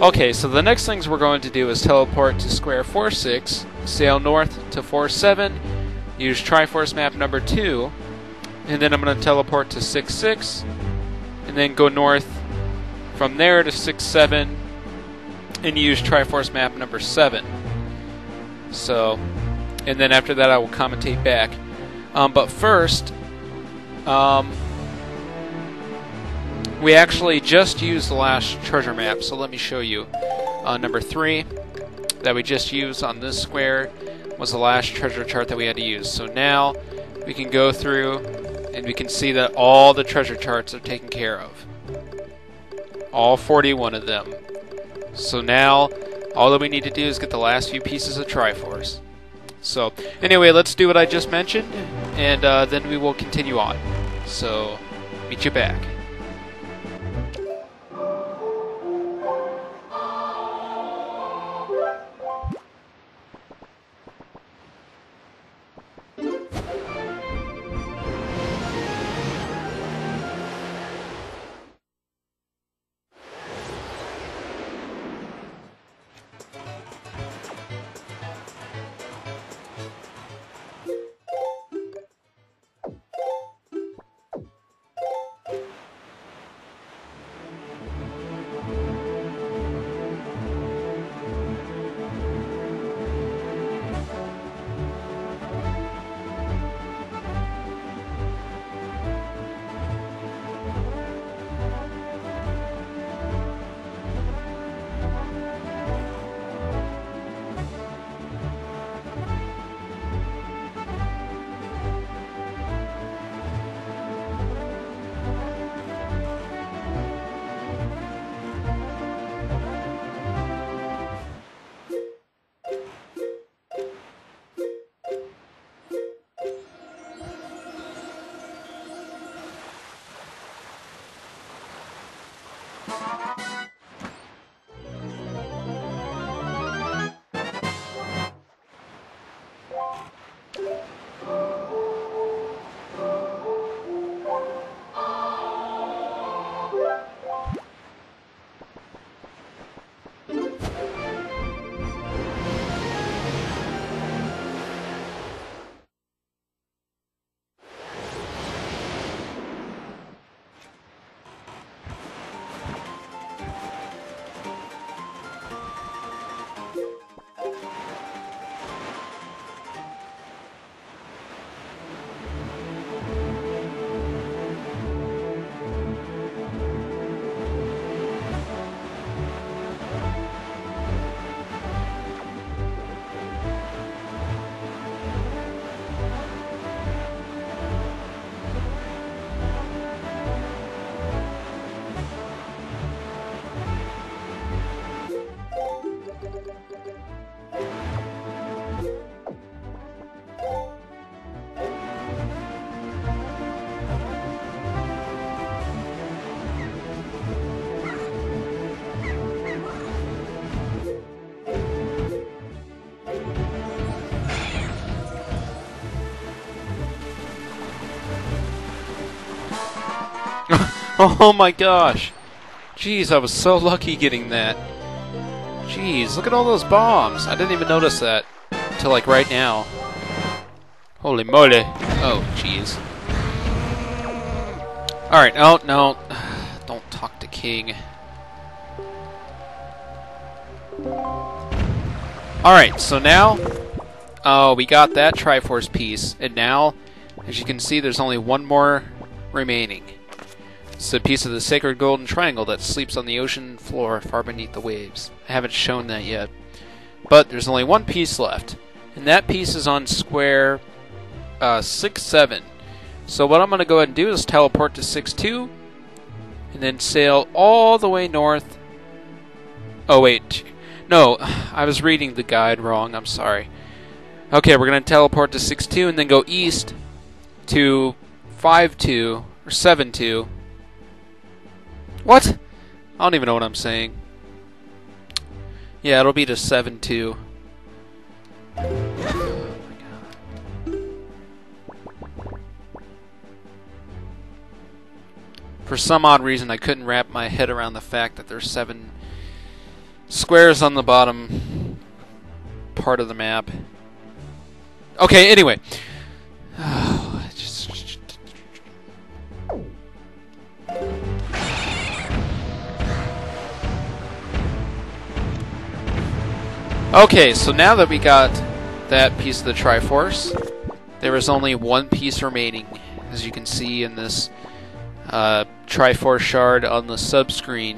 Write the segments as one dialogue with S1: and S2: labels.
S1: Okay, so the next things we're going to do is teleport to square 4-6, sail north to 4-7, use Triforce map number 2, and then I'm going to teleport to 6-6, and then go north from there to 6-7, and use Triforce map number 7. So, and then after that I will commentate back. But first, we actually just used the last treasure map, so let me show you. Number 3 that we just used on this square was the last treasure chart that we had to use. So now we can go through and we can see that all the treasure charts are taken care of. All 41 of them. So now all that we need to do is get the last few pieces of Triforce. So anyway, let's do what I just mentioned, and then we will continue on. So meet you back. Oh my gosh! Jeez, I was so lucky getting that. Jeez, look at all those bombs. I didn't even notice that until like right now. Holy moly. Oh, jeez. Alright, oh no. Don't talk to King. Alright, so now, we got that Triforce piece, and now, as you can see, there's only one more remaining. It's a piece of the sacred golden triangle that sleeps on the ocean floor far beneath the waves. I haven't shown that yet. But there's only one piece left, and that piece is on square 6-7. So what I'm going to go ahead and do is teleport to 6-2, and then sail all the way north. Oh wait, no, I was reading the guide wrong, I'm sorry. Okay, we're going to teleport to 6-2 and then go east to 5-2, or 7-2. What? I don't even know what I'm saying. Yeah, it'll be to 7-2. For some odd reason, I couldn't wrap my head around the fact that there's 7 squares on the bottom part of the map. Okay, anyway. Okay, so now that we got that piece of the Triforce, there is only one piece remaining, as you can see in this Triforce Shard on the sub-screen.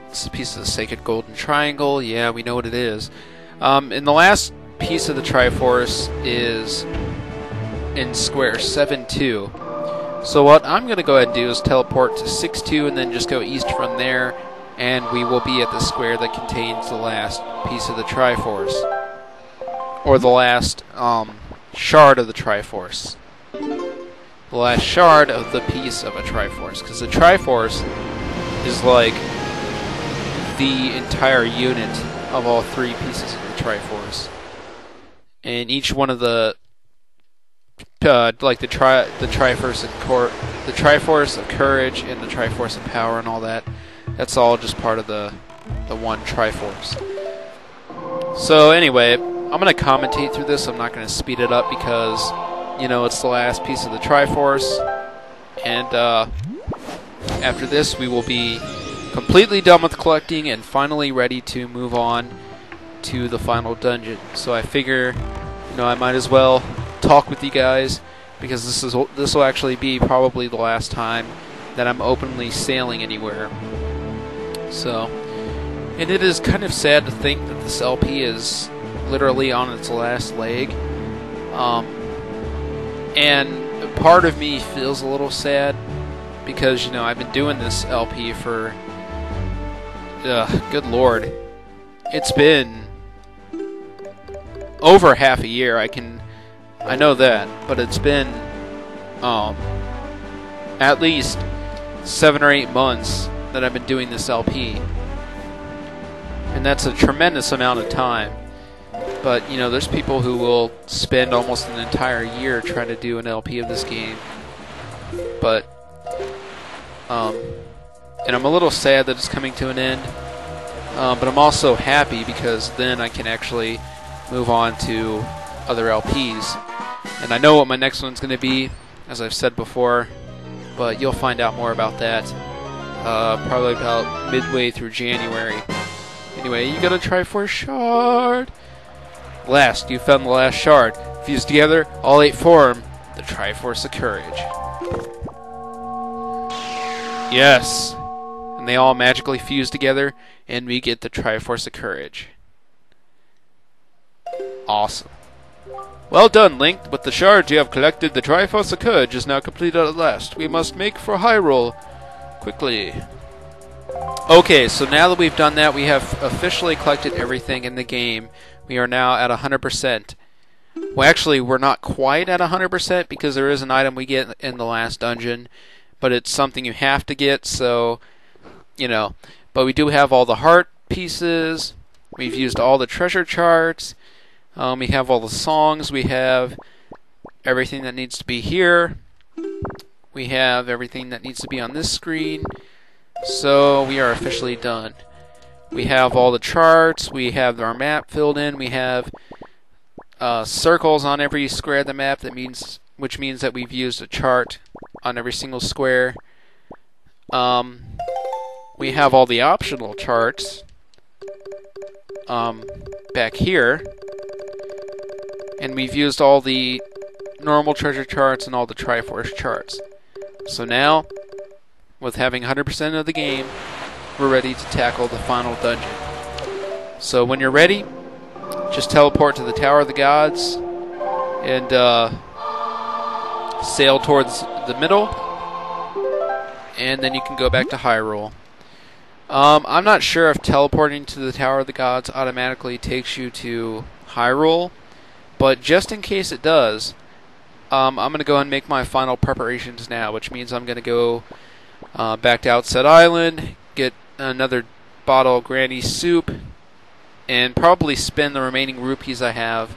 S1: It's a piece of the Sacred Golden Triangle. Yeah, we know what it is. And the last piece of the Triforce is in square 7-2. So what I'm going to go ahead and do is teleport to 6-2 and then just go east from there, and we will be at the square that contains the last piece of the Triforce. Or the last shard of the Triforce. The last shard of the piece of a Triforce. Because the Triforce is like the entire unit of all three pieces of the Triforce. And each one of the like the Triforce of Courage and the Triforce of Power and all that, that's all just part of the one Triforce. So anyway, I'm going to commentate through this. I'm not going to speed it up because, you know, it's the last piece of the Triforce. And after this, we will be completely done with collecting and finally ready to move on to the final dungeon. So I figure, you know, I might as well talk with you guys because this will actually be probably the last time that I'm openly sailing anywhere. So, and it is kind of sad to think that this LP is literally on its last leg. And part of me feels a little sad because, you know, I've been doing this LP for, good lord, it's been over half a year. I know that, but it's been at least 7 or 8 months that I've been doing this LP, and that's a tremendous amount of time. But, you know, there's people who will spend almost an entire year trying to do an LP of this game. But, and I'm a little sad that it's coming to an end. But I'm also happy because then I can actually move on to other LPs. And I know what my next one's going to be, as I've said before, but you'll find out more about that probably about midway through January. Anyway, you got a Triforce Shard! Last, you found the last shard. Fused together, all 8 form the Triforce of Courage. Yes! And they all magically fuse together, and we get the Triforce of Courage. Awesome. Well done, Link. With the shards you have collected, the Triforce of Courage is now completed at last. We must make for Hyrule quickly. Okay, so now that we've done that, we have officially collected everything in the game. We are now at 100%. Well, actually, we're not quite at 100% because there is an item we get in the last dungeon, but it's something you have to get, so, you know. But we do have all the heart pieces. We've used all the treasure charts. We have all the songs. We have everything that needs to be here. We have everything that needs to be on this screen. So we are officially done. We have all the charts. We have our map filled in. We have circles on every square of the map. Which means that we've used a chart on every single square. We have all the optional charts back here. And we've used all the normal treasure charts and all the Triforce charts. So now, with having 100% of the game, we're ready to tackle the final dungeon. So when you're ready, just teleport to the Tower of the Gods and sail towards the middle, and then you can go back to Hyrule. I'm not sure if teleporting to the Tower of the Gods automatically takes you to Hyrule, but just in case it does, I'm going to go ahead and make my final preparations now, which means I'm going to go back to Outset Island, get another bottle of Granny Soup, and probably spend the remaining rupees I have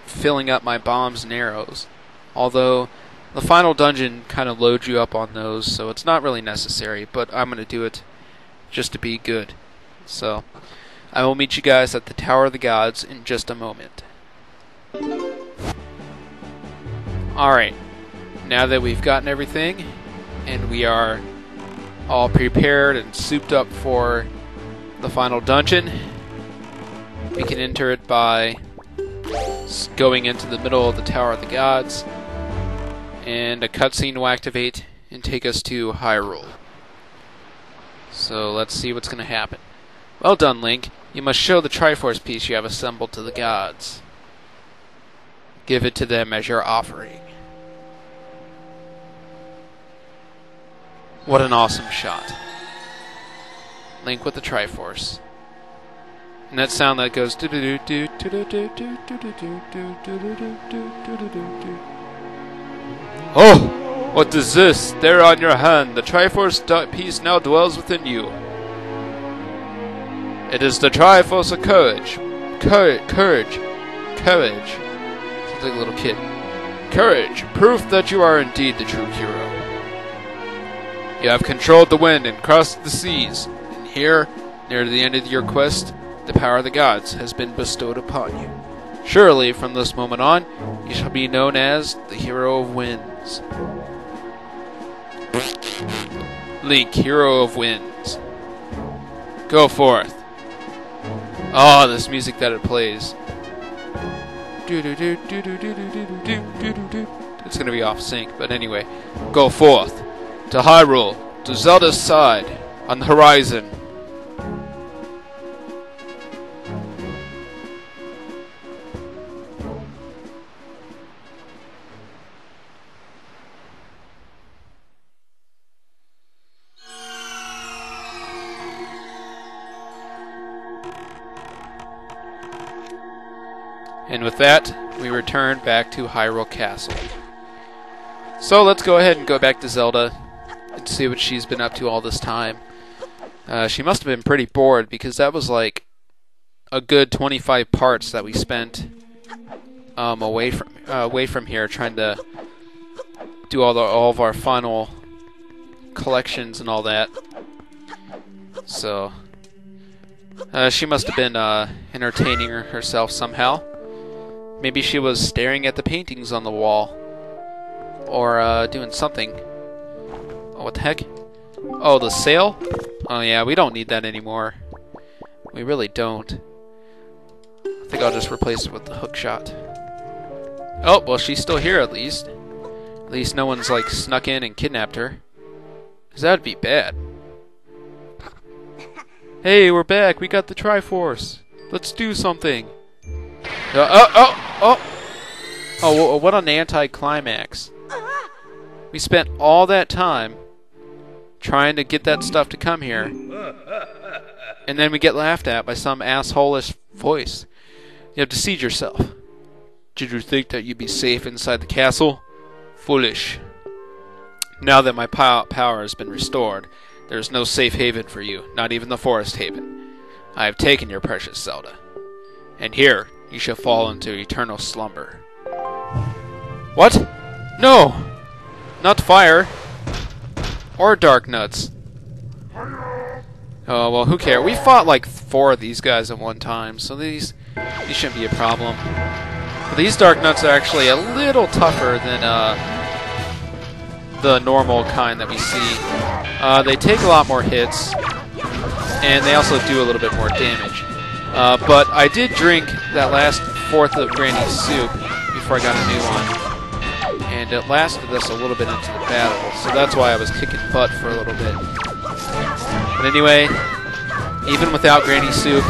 S1: filling up my bombs and arrows. Although The final dungeon kind of loads you up on those, so it's not really necessary, but I'm going to do it just to be good. So, I will meet you guys at the Tower of the Gods in just a moment. Alright, now that we've gotten everything, and we are all prepared and souped up for the final dungeon, we can enter it by going into the middle of the Tower of the Gods, and a cutscene will activate and take us to Hyrule. So let's see what's going to happen. Well done, Link. You must show the Triforce piece you have assembled to the gods. Give it to them as your offering. What an awesome shot. Link with the Triforce. And that sound that goes oh! What is this? There on your hand. The Triforce piece now dwells within you. It is the Triforce of Courage. Courage. Sounds like a little kid. Courage. Proof that you are indeed the true hero. You have controlled the wind and crossed the seas. And here, near the end of your quest, the power of the gods has been bestowed upon you. Surely, from this moment on, you shall be known as the Hero of Winds. Link, Hero of Winds. Go forth. Oh, this music that it plays. It's gonna be off sync, but anyway. Go forth. To Hyrule. To Zelda's side. On the horizon. And with that, we return back to Hyrule Castle. So let's go ahead and go back to Zelda and see what she's been up to all this time. She must have been pretty bored, because that was like a good 25 parts that we spent away from here, trying to do all of our final collections and all that. So she must have been entertaining herself somehow. Maybe she was staring at the paintings on the wall, or doing something. Oh, what the heck? Oh, the sail? Oh yeah, we don't need that anymore. We really don't. I think I'll just replace it with the hook shot. Oh, well, she's still here at least. At least no one's like snuck in and kidnapped her. 'Cause that'd be bad. Hey, we're back. We got the Triforce. Let's do something. Oh, what an anticlimax. We spent all that time trying to get that stuff to come here, and then we get laughed at by some asshole-ish voice. You have deceived yourself. Did you think that you'd be safe inside the castle? Foolish. Now that my power has been restored, there is no safe haven for you, not even the Forest Haven. I have taken your precious Zelda, and here you shall fall into eternal slumber. What? No! Not fire. Or dark nuts. Oh, well, who cares? We fought like 4 of these guys at one time, so these shouldn't be a problem. But these dark nuts are actually a little tougher than the normal kind that we see. They take a lot more hits, and they also do a little bit more damage. But I did drink that last 4th of Granny's soup before I got a new one, and it lasted us a little bit into the battle, so that's why I was kicking butt for a little bit. But anyway, even without Granny's soup,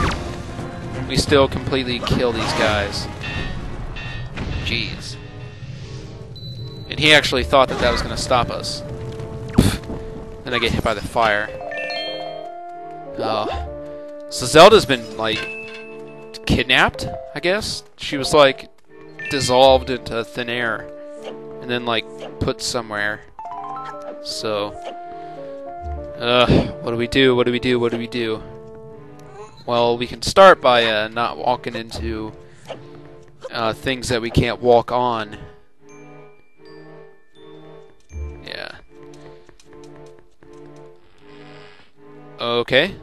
S1: we still completely kill these guys. Jeez. And he actually thought that was going to stop us. Then I get hit by the fire. Oh. So Zelda's been, like, kidnapped, I guess? She was, like, dissolved into thin air. And then, like, put somewhere. So... what do we do? What do we do? What do we do? Well, we can start by not walking into things that we can't walk on. Okay.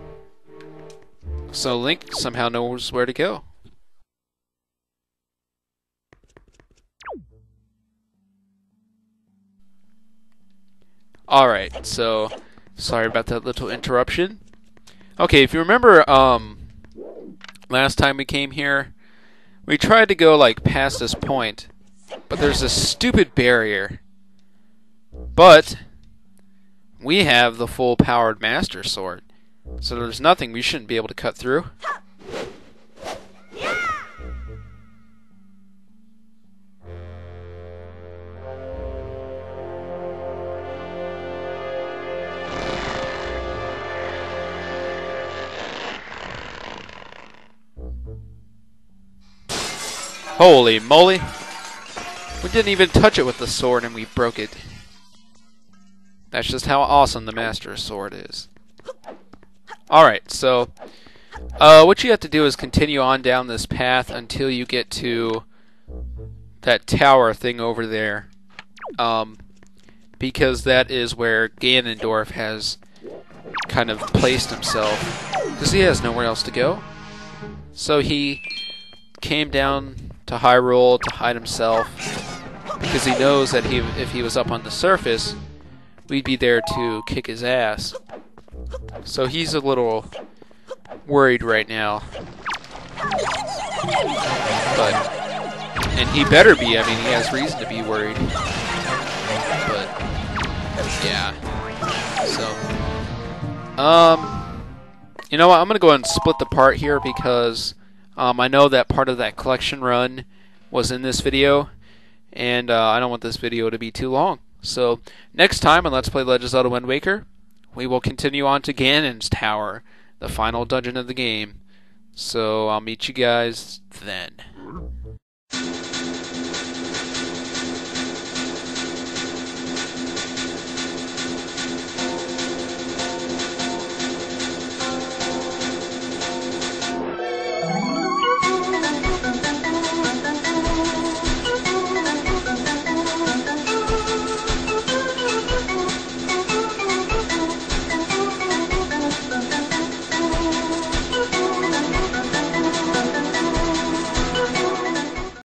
S1: So Link somehow knows where to go. Alright, so sorry about that little interruption. Okay, if you remember last time we came here, we tried to go like past this point, but there's a stupid barrier. But we have the full powered Master Sword, so there's nothing we shouldn't be able to cut through. Holy moly! We didn't even touch it with the sword and we broke it. That's just how awesome the Master Sword is. Alright, so what you have to do is continue on down this path until you get to that tower thing over there. Because that is where Ganondorf has kind of placed himself. Because he has nowhere else to go. So he came down to Hyrule to hide himself. Because he knows that if he was up on the surface, we'd be there to kick his ass. So he's a little worried right now. And he better be. I mean, he has reason to be worried. But yeah. So you know what? I'm gonna go ahead and split the part here because I know that part of that collection run was in this video, and I don't want this video to be too long. So next time on Let's Play Legend of Zelda Wind Waker, we will continue on to Ganon's Tower, the final dungeon of the game. So I'll meet you guys then.